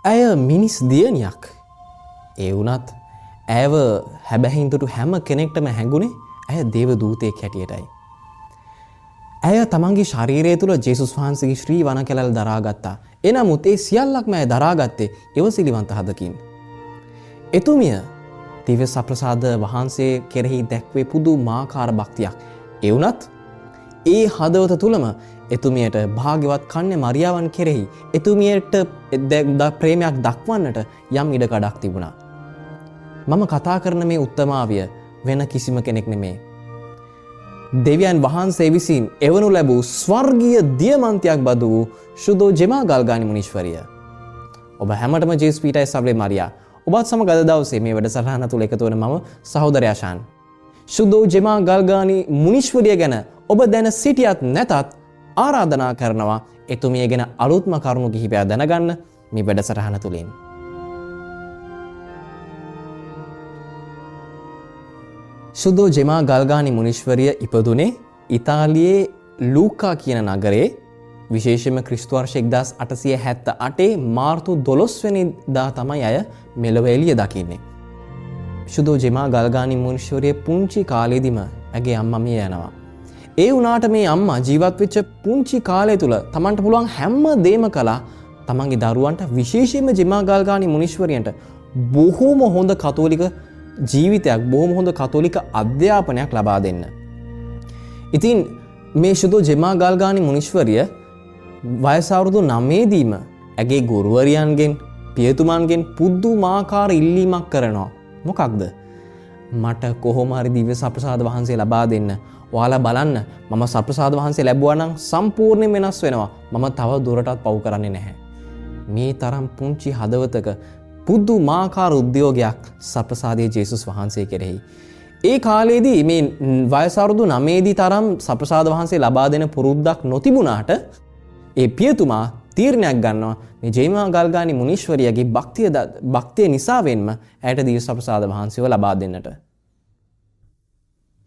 ඇය මිනිස් දියණියක්. ඒ වුණත් ඇයව හැබැහින් දුටු හැම කෙනෙක්ටම හැඟුණේ ඇය දේව දූතයෙක් හැටියටයි. ඇය තමන්ගේ ශරීරය තුළ ජේසුස් වහන්සේගේ ශ්‍රී වන කැලැල් දරාගත්තා. එනමුත් ඒ සියල්ලක්ම ඇය දරාගත්තේ ඉවසිලිවන්ත හදකින්. එතුමිය දිව්‍ය සප්‍රසාද වහන්සේ කෙරෙහි දැක්වේ පුදුමාකාර භක්තියක්. ඒ වුණත් ඒ හදවත තුළම එතුමියට භාග්‍යවත් කන්‍ය මරියාවන් කෙරෙහි එතුමියට ප්‍රේමයක් දක්වන්නට යම් ඉඩකඩක් තිබුණා. මම කතා කරන මේ උත්තමාවිය වෙන කිසිම කෙනෙක් නෙමේ. දෙවියන් වහන්සේ විසින් එවනු ලැබූ ස්වර්ගීය දියමන්තියක් බදු වූ ශුද්ධෝ ජෙමා ගල්ගානි මුනීශ්වරිය. ඔබ හැමතෙම ජේස් පීටයි සබ්ලේ මරියා. ඔබත් සමග අද දවසේ මේ වැඩසටහන තුල එකතු වෙන මම සහෝදරයා ශාන්. ශුද්ධෝ ජෙමා ගල්ගානි මුනීශ්වරිය ගැන ඔබ දැන සිටියත් නැතත් ආරාධනා කරනවා එතුමිය ගැන අලුත්ම කරුණු කිහිපයක් දැනගන්න මේ වැඩසටහන තුලින්. ශුද්ධෝ ජෙමා ගල්ගානි මුනීශ්වරිය ඉපදුනේ ඉතාලියේ ලූකා කියන නගරේ විශේෂයෙන්ම ක්‍රිස්තු වර්ෂ 1878 මාර්තු 12 වෙනිදා තමයි අය මෙලොව එළිය දකින්නේ. ශුද්ධෝ ජෙමා ගල්ගානි මුනීශ්වරිය පුංචි කාලේදීම ඇගේ අම්මා මිය යනවා. ඒ වුණාට මේ අම්මා ජීවත් වෙච්ච පුංචි කාලය තුල තමන්ට පුළුවන් හැම දෙයක්ම කළා තමන්ගේ දරුවන්ට විශේෂයෙන්ම ජෙමා ගල්ගානි මුනීශ්වරියන්ට බොහෝම හොඳ කතෝලික ජීවිතයක් බොහොම හොඳ කතෝලික අධ්‍යාපනයක් ලබා දෙන්න. ඉතින් මේ ශුද්ධෝ ජෙමා ගල්ගානි මුනීශ්වරිය වයස අවුරුදු 9 දීම ඇගේ ගුරුවරියන්ගෙන් පියතුමන්ගෙන් පුදුමාකාර ඉල්ලීමක් කරනවා. මොකක්ද? මට කොහොම හරි දිව්‍ය සප්‍රසාද වහන්සේ ලබා දෙන්න. ඔයාලා බලන්න මම සප්‍රසාද වහන්සේ ලැබුවා නම් සම්පූර්ණයෙන් වෙනස් වෙනවා. මම තව දුරටත් පව් කරන්නේ නැහැ. මේ තරම් පුංචි හදවතක පුදුමාකාර උද්‍යෝගයක් සප්‍රසාදයේ ජේසුස් වහන්සේ කෙරෙහි. ඒ කාලේදී මේ වයස අවුරුදු 9 දී තරම් සප්‍රසාද වහන්සේ ලබා දෙන පුරුද්දක් නොතිබුණාට ඒ පියතුමා තීරණයක් ගන්නවා මේ ජෙමා ගල්ගානි මුනීශ්වරියගේ භක්තිය නිසාවෙන්ම ඇයට දිව්‍ය සප්‍රසාද වහන්සේව ලබා දෙන්නට.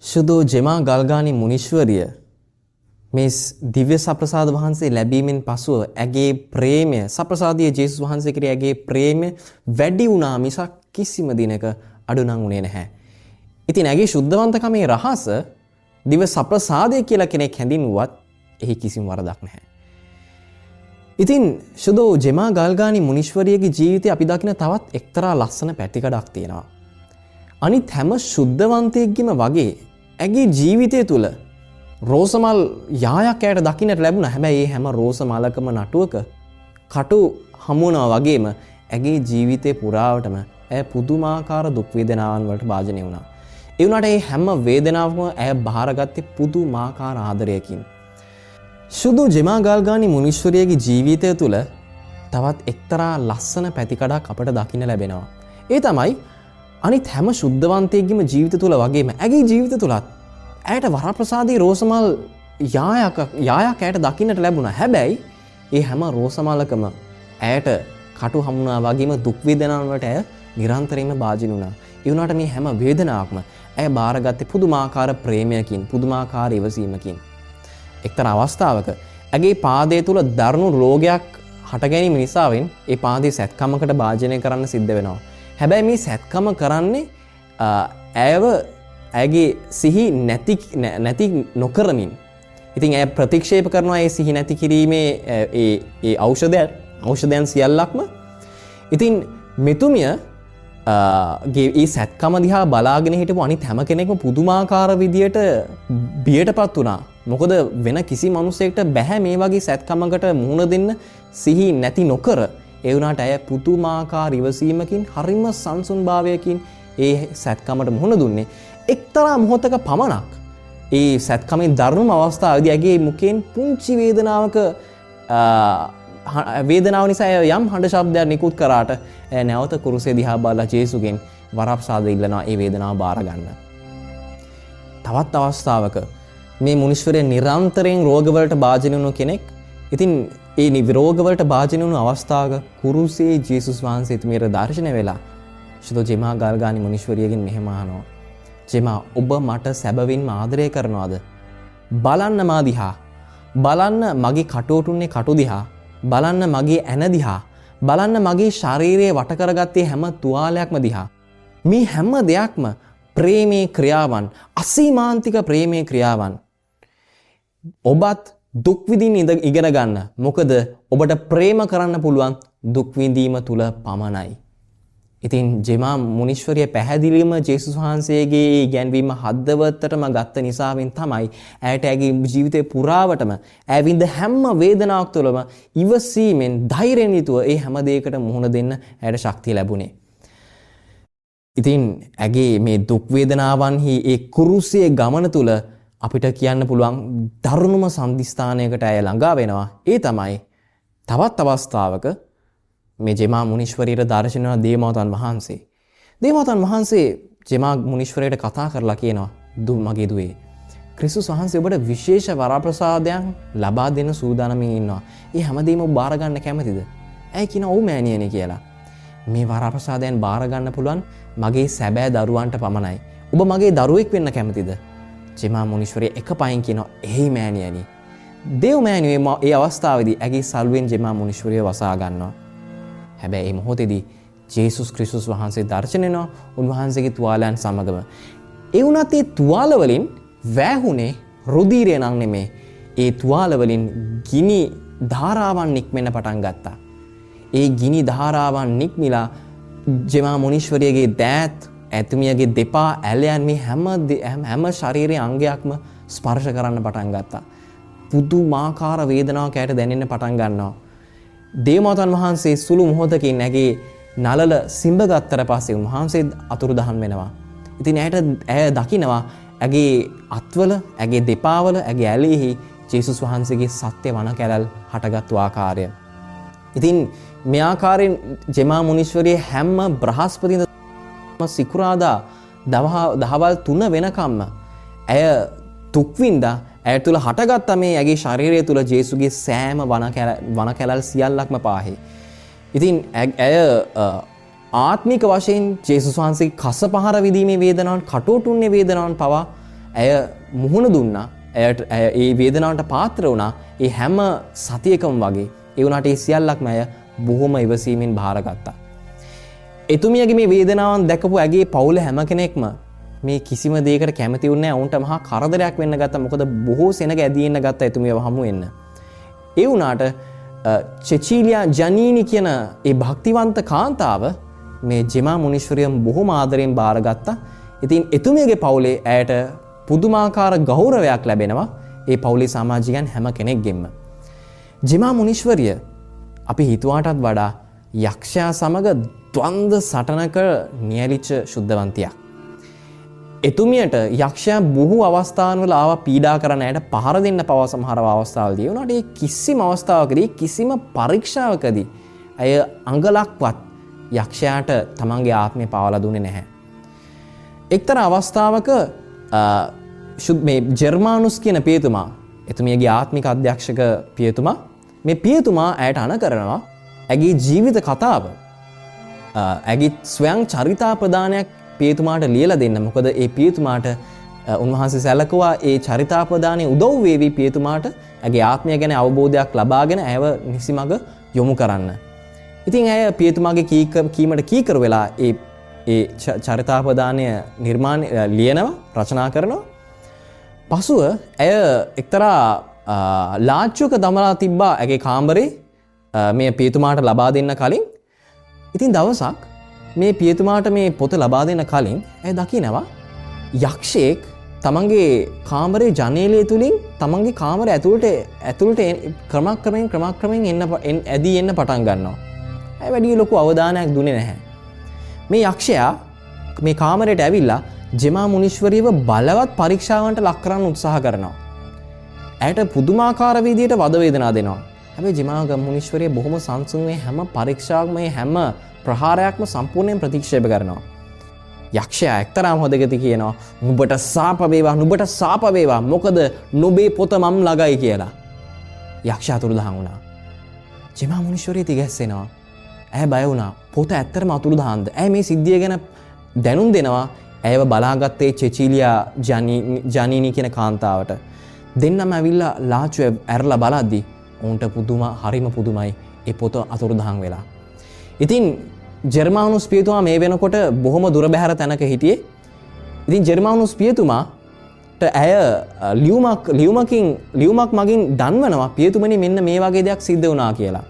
ශුද්ධෝ ජෙමා ගල්ගානි මුනීශ්වරිය මේ දිව්‍ය සප්‍රසාද වහන්සේ ලැබීමෙන් පසුව ඇගේ ප්‍රේමය සප්‍රසාදීය ජේසුස් වහන්සේ කෙරෙහි ඇගේ ප්‍රේමය වැඩි වුණා මිසක් කිසිම දිනක අඩු නම් වුණේ නැහැ. ඉතින් ඇගේ ශුද්ධවන්තකමේ රහස දිව්‍ය සප්‍රසාදය කියලා කෙනෙක් හැඳින්වුවත් එහි කිසිම වරදක් නැහැ. ඉතින් ශුද්ධෝ ජෙමා ගල්ගානි මුනීශ්වරියගේ ජීවිතේ අපි දකින තවත් එක්තරා ලස්සන පැතිකඩක් තියෙනවා. අනිත් හැම ශුද්ධවන්තයෙක්ගේම වගේ ඇගේ ජීවිතය තුළ රෝසමල් යායක් ඇයට දකින්නට ලැබුණා. හැබැයි මේ හැම රෝසමලකම නටුවක කටු හමුවනවා වගේම ඇගේ ජීවිතේ පුරාවටම ඇය පුදුමාකාර දුක් වේදනාවන් වලට භාජනය වුණා. ඒ වුණාට මේ හැම වේදනාවකම ඇය බාරගත්තේ පුදුමාකාර ආදරයකින්. ශුද්ධෝ ජෙමා ගල්ගානි මුනීශ්වරියගේ ජීවිතය තුළ තවත් එක්තරා ලස්සන පැතිකඩක් අපට දකින්න ලැබෙනවා. ඒ තමයි අනිත් හැම ශුද්ධවන්තයෙක්ගේම ජීවිත තුළ වගේම ඇගේ ජීවිත තුලත් ඇයට වරප්‍රසාදී රෝසමල් යායක් ඇයට දකින්නට ලැබුණා. හැබැයි ඒ හැම රෝසමලකම ඇයට කටු හමුණා වගේම දුක් වේදනාවන් වලට ඇය නිරන්තරයෙන්ම භාජනය වුණා. ඒ වුණාට මේ හැම වේදනාවක්ම ඇය බාරගත්තේ පුදුමාකාර ප්‍රේමයකින්, පුදුමාකාර ඉවසීමකින්. එක්තරා අවස්ථාවක ඇගේ පාදය තුල දරුණු රෝගයක් හට ගැනීම නිසාවෙන් ඒ පාදයේ සැත්කමකට භාජනය කරන්න සිද්ධ වෙනවා. හැබැයි මේ සැත්කම කරන්නේ ඇයගේ සිහි නැති නොකරමින්. ඉතින් ඇය ප්‍රතික්ෂේප කරනවා ඒ සිහි නැති කිරීමේ ඒ ඖෂධයන් සියල්ලක්ම. ඉතින් මෙතුමිය ඒ සැත්කම දිහා බලාගෙන හිටපු අනිත් හැම කෙනෙක්ම පුදුමාකාර විදියට බියටපත් වුණා. මොකද වෙන කිසි මිනිසෙක්ට බෑ මේ වගේ සැත්කමකට මුහුණ දෙන්න සිහි නැති නොකර. ඒ වුණාට ඇය පුදුමාකාර ඉවසීමකින් හරිම සංසුන්භාවයකින් ඒ සැත්කමට මුහුණ දුන්නේ. එක්තරා මොහොතක පමණක් ඒ සැත්කමේ දරුණුම අවස්ථාවේදී ඇගේ මුඛයෙන් පුංචි වේදනාව නිසා යම් හඬ ශබ්දයක් නිකුත් කරාට ඇය නැවත කුරුසය දිහා බලලා ජේසුගෙන් වරප්‍රසාද ඉල්ලනවා ඒ වේදනාව බාර ගන්න. තවත් අවස්ථාවක මේ මුනීශ්වරිය නිරන්තරයෙන් රෝගවලට භාජනය වුණු කෙනෙක්. ඉතින් ඒ රෝගවලට භාජනය වුණු අවස්ථාවක කුරුසයේ ජේසුස් වහන්සේ තුමියට දර්ශනය වෙලා ශුද්ධෝ ජෙමා ගල්ගානි මුනීශ්වරියගෙන් මෙහෙම අහනවා. ජෙමා, ඔබ මට සැබවින්ම ආදරය කරනවද? බලන්න මා දිහා. බලන්න මගේ කටෝටුන්නේ කටු දිහා. බලන්න මගේ ඇන දිහා. බලන්න මගේ ශරීරයේ වට කරගත්තේ හැම තුවාලයක්ම දිහා. මේ හැම දෙයක්ම ප්‍රේමේ ක්‍රියාවන්, අසීමාන්තික ප්‍රේමේ ක්‍රියාවන්. ඔබත් දුක් විඳින්න ඉගෙන ගන්න. මොකද ඔබට ප්‍රේම කරන්න පුළුවන් දුක් විඳීම තුල පමණයි. ඉතින් ජෙමා මුනිශ්වරිය පැහැදිලිවම ජේසුස් වහන්සේගේ ඉගැන්වීම හදවතටම ගත්ත නිසාවෙන් තමයි ඇයට ඇගේ ජීවිතේ පුරාවටම ඇවිඳ හැම වේදනාවක් තුළම ඉවසීමෙන් ධෛර්යයෙන් යුතුව ඒ හැම දෙයකට මුහුණ දෙන්න ඇයට ශක්තිය ලැබුණේ. ඉතින් ඇගේ මේ දුක් වේදනාවන්හි ඒ කුරුසියේ ගමන තුල අපිට කියන්න පුළුවන් දරුණුම සම්දිස්ථානයකට ඇය ළඟා වෙනවා. ඒ තමයි තවත් අවස්ථාවක මේ ජෙමා මුනිශ්වරියට දර්ශන වන දේවමාතන් වහන්සේ. දේවමාතන් වහන්සේ ජෙමා මුනිශ්වරයට කතා කරලා කියනවා, මගේ දුවේ, ක්‍රිස්තුස් වහන්සේ ඔබට විශේෂ වරප්‍රසාදයක් ලබා දෙන සූදානමින් ඉන්නවා. ඒ හැමදේම ඔබ බාර ගන්න කැමතිද? ඇයි කියනවා ඔව් මෑණියනි කියලා. මේ වරප්‍රසාදයන් බාර ගන්න පුළුවන් මගේ සැබෑ දරුවන්ට පමණයි. ඔබ මගේ දරුවෙක් වෙන්න කැමතිද? ජෙමා මුනිශ්වරිය එක පයින් කියනවා, එහි මෑණියනි. දේව මෑණියෝ ඒ අවස්ථාවේදී ඇගේ සල්ුවෙන් ජෙමා මුනිශ්වරිය වසා ගන්නවා. හැබැයි මේ මොහොතේදී ජේසුස් ක්‍රිස්තුස් වහන්සේ දර්ශන වෙනවා උන්වහන්සේගේ තුවාලයන් සමගම. ඒ වුණත් ඒ තුවාල වලින් වැහුනේ රුධිරය නම් නෙමේ. ඒ තුවාල වලින් ගිනි ධාරාවන් නික්මෙන්න පටන් ගත්තා. ඒ ගිනි ධාරාවන් නික්මිලා ජෙමා මුනිශ්වරියගේ දෑත්, ඇතුමියගේ දෙපා, ඇලයන් මේ හැම ශරීරයේ අංගයක්ම ස්පර්ශ කරන්න පටන් ගත්තා. පුදුමාකාර වේදනාවක් ඇයට දැනෙන්න පටන් ගන්නවා. දේවමාතන් වහන්සේ සුළු මොහොතකින් ඇගේ නලල සිඹ ගත්තට පස්සේ උන්වහන්සේ අතුරුදහන් වෙනවා. ඉතින් ඇය දකිනවා ඇගේ අත්වල, ඇගේ දෙපාවල, ඇගේ ඇලෙහි ජේසුස් වහන්සේගේ සත්‍ය වන කැලල් හටගත්තු ආකාරය. ඉතින් මේ ආකාරයෙන් ජෙමා මුනිශ්වරිය හැම බ්‍රහස්පතින්දා සිකුරාදා දහවල් 3 වෙනකම්ම ඇය දුක් විඳා. ඇය තුළ හටගත්ත මේ ඇගේ ශරීරය තුළ ජේසුගේ සෑම වන කැලල් සියල්ලක්ම පාහේ. ඉතින් ඇය ආත්මික වශයෙන් ජේසුස් වහන්සේගේ කස පහර විදීමේ වේදනාවන්, කටෝටුන්නේ වේදනාවන් පවා ඇය මුහුණ දුන්නා. ඇයට ඒ වේදනාවට පාත්‍ර වුණා. ඒ හැම සතියකම වගේ. ඒ වුණාට ඒ සියල්ලක්ම ඇය බොහොම ඉවසීමෙන් බාරගත්තා. එතුමියගේ මේ වේදනාවන් දැකපු ඇගේ පවුල හැම කෙනෙක්ම මේ කිසිම දෙයකට කැමති වුණේ නැහැ. උන්ට මහා කරදරයක් වෙන්න ගත්තා. මොකද බොහෝ සෙනග ඇදී ඉන්න ගත්තා එතුමියව හමු වෙන්න. ඒ වුණාට චෙචීලියා ජනීනි කියන ඒ භක්තිවන්ත කාන්තාව මේ ජෙමා මුනිශ්වරියන් බොහොම ආදරෙන් බාරගත්තා. ඉතින් එතුමියගේ පවුලේ ඇයට පුදුමාකාර ගෞරවයක් ලැබෙනවා ඒ පවුලේ සමාජිකයන් හැම කෙනෙක්ගෙන්ම. ජෙමා මුනිශ්වරිය අපි හිතුවාටත් වඩා යක්ෂයා සමග ද්වන්ද සටනක නියැලිච්ච ශුද්ධවන්තියක්. එතුමියට යක්ෂයා බොහෝ අවස්ථාන්වල ආව පීඩා කරන්න, ඇයට පහර දෙන්න පවා සමහර අවස්ථාවලදී. ඒ වුණාට ඒ කිසිම අවස්ථාවකදී, කිසිම පරීක්ෂාවකදී ඇය අඟලක්වත් යක්ෂයාට තමන්ගේ ආත්මය පාවලා දුන්නේ නැහැ. එක්තරා අවස්ථාවක මේ ජර්මානුස් කියන පියතුමා, එතුමියගේ ආත්මික අධ්‍යක්ෂක පියතුමා, මේ පියතුමා ඇයට අණ කරනවා ඇගේ ජීවිත කතාව, ඇගේ ස්වයං චරිතාපදානයක් පියතුමාට ලියලා දෙන්න. මොකද ඒ පියතුමාට උන්වහන්සේ සැලකුවා ඒ චරිතාපදානයේ උදව් වේවි පියතුමාට ඇගේ ආත්මය ගැන අවබෝධයක් ලබාගෙන ඇයව නිසිමඟ යොමු කරන්න. ඉතින් ඇය පියතුමාගේ කීමට කීකර වෙලා ඒ චරිතාපදානය ලියනවා, රචනා කරනවා. පසුව ඇය එක්තරා ලාච්චුවක දමලා තිබ්බා ඇගේ කාමරේ මේ පියතුමාට ලබා දෙන්න කලින්. ඉතින් දවසක් මේ පියතුමාට මේ පොත ලබා දෙන්න කලින් ඇය දකිනවා යක්ෂයෙක් තමන්ගේ කාමරේ ජනේලය තුලින් තමන්ගේ කාමරේ ඇතුළට ක්‍රමක්‍රමයෙන් ඇදී එන්න පටන් ගන්නවා. ඇය වැඩි ලොකු අවධානයක් දුන්නේ නැහැ. මේ යක්ෂයා මේ කාමරයට ඇවිල්ලා ජෙමා මුනිශ්වරියව බලවත් පරීක්ෂාවන්ට ලක් කරන්න උත්සාහ කරනවා. ඇයට පුදුමාකාර විදියට වද වේදනා දෙනවා. හැබැයි ජෙමා මුනිශ්වරිය බොහොම සංසුන් මේ හැම පරීක්ෂාවක්ම මේ හැම ප්‍රහාරයක්ම සම්පූර්ණයෙන් ප්‍රතික්ෂේප කරනවා. යක්ෂයා එක්තරා මොහොතකදී කියනවා, "නුඹට සාප වේවා, නුඹට සාප වේවා. මොකද නුඹේ පොත මම ළඟයි" කියලා. යක්ෂයා අතුරුදහන් වුණා. ජෙමා මුනිශ්වරිය තිගැස්සෙනවා. ඇය බය වුණා. පොත ඇත්තටම අතුරුදහන්ද? ඇය මේ සිද්ධිය ගැන දැනුම් දෙනවා. ඇයව බලාගත්තේ චෙචීලියා ජනීනි කියන කාන්තාවට. දෙන්නම ඇවිල්ලා ලාච්චුව ඇරලා බලද්දි උන්ට හරිම පුදුමයි ඒ පොත අතුරුදහන් වෙලා. ඉතින් ජර්මානුස් පියතුමා මේ වෙනකොට බොහොම දුර බැහැර තැනක හිටියේ. ඉතින් ජර්මානුස් පියතුමාට ඇය ලියුමක් මගින් දන්වනවා පියතුමනි මෙන්න මේ වගේ දෙයක් සිද්ධ වුණා කියලා.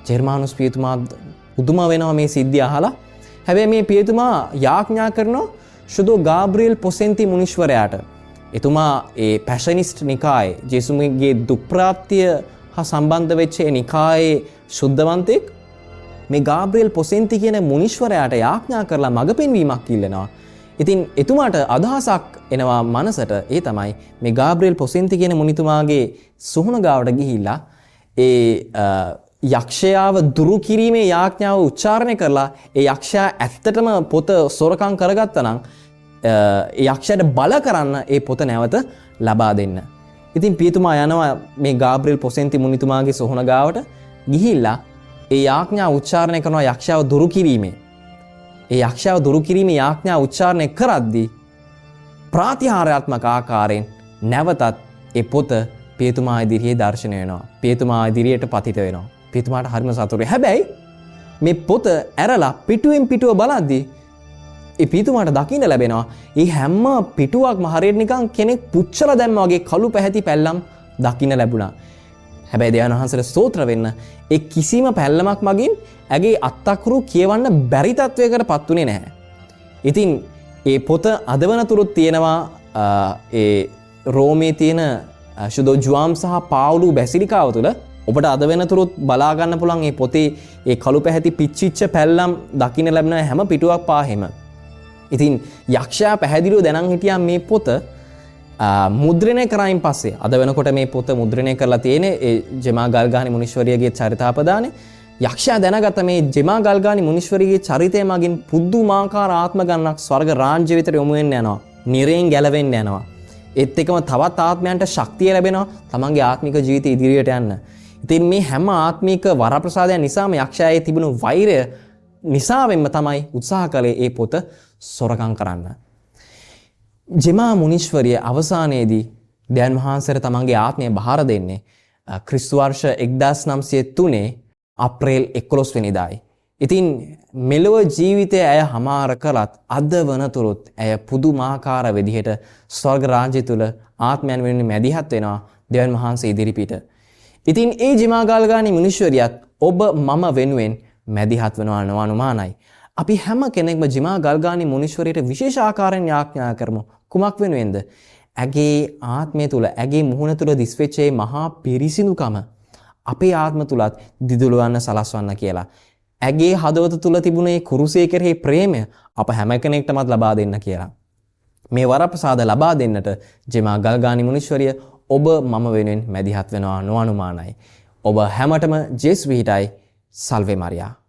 ජර්මානුස් පියතුමා පුදුම වෙනවා මේ සිද්ධිය අහලා. හැබැයි මේ පියතුමා යාඥා කරනවා ශුදෝ ගාබ්‍රියෙල් පොසෙන්ති මුනිශ්වරයාට. එතුමා ඒ පැෂනිස්ට් නිකායේ ජේසුස්ගේ දුක් ප්‍රාප්තිය හා සම්බන්ධ වෙච්ච ඒ නිකායේ ශුද්ධවන්තෙක් මේ ගාබ්‍රියෙල් පොසෙන්ති කියන මුනිශ්වරයාට යාඥා කරලා මඟ පෙන්වීමක් ඉල්ලනවා. ඉතින් එතුමාට අදහසක් එනවා මනසට. ඒ තමයි මේ ගාබ්‍රියෙල් පොසෙන්ති කියන මුනිතුමාගේ සොහොන ගාවට ගිහිල්ලා ඒ යක්ෂයාව දුරු කිරීමේ යාඥාව උච්චාරණය කරලා ඒ යක්ෂයා ඇත්තටම පොත සොරකම් කරගත්තා නම් යක්ෂයාට බල කරන්න ඒ පොත නැවත ලබා දෙන්න. ඉතින් පියතුමා යනවා මේ ගාබ්‍රියෙල් පොසෙන්ති මුනිතුමාගේ සොහොන ගාවට ගිහිල්ලා ඒ යාඥාව උච්චාරණය කරනවා යක්ෂයාව දුරු කිරීමේ. ඒ යක්ෂයාව දුරු කිරීමේ යාඥාව උච්චාරණය කරද්දී ප්‍රාතිහාර්යාත්මක ආකාරයෙන් නැවතත් ඒ පොත පියතුමා ඉදිරියේ දර්ශනය වෙනවා. පියතුමා ඉදිරියට පතිත වෙනවා. පියතුමාට හරිම සතුටුයි. හැබැයි මේ පොත ඇරලා පිටුවෙන් පිටුව බලද්දී ඒ පියතුමාට දකින්න ලැබෙනවා මේ හැම පිටුවක්ම හරියට නිකන් කෙනෙක් පුච්චලා දැම්මා වගේ කළු පැහැති පැල්ලම් දකින්න ලැබුණා. හැබැයි දෙවියන් වහන්සේට ස්තෝත්‍ර වෙන්න ඒ කිසිම පැල්ලමක් මගින් ඇගේ අත්තක්රු කියවන්න බැරි තත්වයකට පත් වුණේ නැහැ. ඉතින් ඒ පොත අදවනතුරුත් තියෙනවා ඒ රෝමේ තියෙන ශුදෝ ජුවාම් සහ පාවුලු බැසිලිකාව තුළ ඔබට අද වෙනතුරුත් බලා ගන්න පුළුවන් මේ පොතේ ඒ කළු පැහැති පිච්චිච්ච පැල්ලම් දකින්න ලැබෙන හැම පිටුවක් පාහෙම. ඉතින් යක්ෂයා පැහැදිලිව දැනන් හිටියා මේ පොත මුද්‍රණය කරායින් පස්සේ අද වෙනකොට මේ පොත මුද්‍රණය කරලා තියෙන්නේ ඒ ජෙමා ගල්ගානි මුනිශ්වරියගේ චරිතාපදානේ. යක්ෂයා දැනගත්ත මේ ජෙමා ගල්ගානි මුනිශ්වරියගේ චරිතය මගින් පුදුමාකාර ආත්ම ගණනක් ස්වර්ග රාජ්‍ය වෙතට යොමු වෙන්න යනවා. නිරයෙන් ගැලවෙන්න යනවා. ඒත් එකම තවත් ආත්මයන්ට ශක්තිය ලැබෙනවා තමන්ගේ ආත්මික ජීවිතය ඉදිරියට යන්න. ඉතින් මේ හැම ආත්මික වරප්‍රසාදයන් නිසාම යක්ෂයාගේ තිබුණු වෛරය නිසාවෙන්ම තමයි උත්සාහ කළේ ඒ පොත සොරකම් කරන්න. ජෙමා මුනිශ්වරිය අවසානයේදී දෙවියන් වහන්සේට තමන්ගේ ආත්මය බාර දෙන්නේ ක්‍රිස්තු වර්ෂ 1903 අප්‍රේල් 11 වෙනිදායි. ඉතින් මෙලොව ජීවිතය ඇය හමාර කළත් අද වනතුරුත් ඇය පුදුමාකාර විදිහට ස්වර්ග රාජ්‍ය තුල ආත්මයන් වෙනුවෙන් මැදිහත් වෙනවා දෙවියන් වහන්සේ ඉදිරිපිට. ඉතින් ඒ ජෙමා ගල්ගානි මුනිශ්වරියත් ඔබ මම වෙනුවෙන් මැදිහත් වෙනවා නොඅනුමානයි. අපි හැම කෙනෙක්ම ජෙමා ගල්ගානි මුනිශ්වරියට විශේෂ ආකාරයෙන් යාඥා කරමු. කුමක් වෙනුවෙන්ද? ඇගේ ආත්මය තුල, ඇගේ මුහුණ තුල දිස්වෙච්ච මහා පිරිසිදුකම අපේ ආත්ම තුලත් දිදුලවන්න සලස්වන්න කියලා. ඇගේ හදවත තුල තිබුණ මේ කුරුසය කෙරෙහි ප්‍රේමය අප හැම කෙනෙක්ටමත් ලබා දෙන්න කියලා. මේ වරප්‍රසාද ලබා දෙන්නට ජෙමා ගල්ගානි මුනිශ්වරිය ඔබ මම වෙනුවෙන් මැදිහත් වෙනවා නොඅනුමානයි. ඔබ හැමතෙම ජේසුස් විහිටයි. සල්වේ මරියා.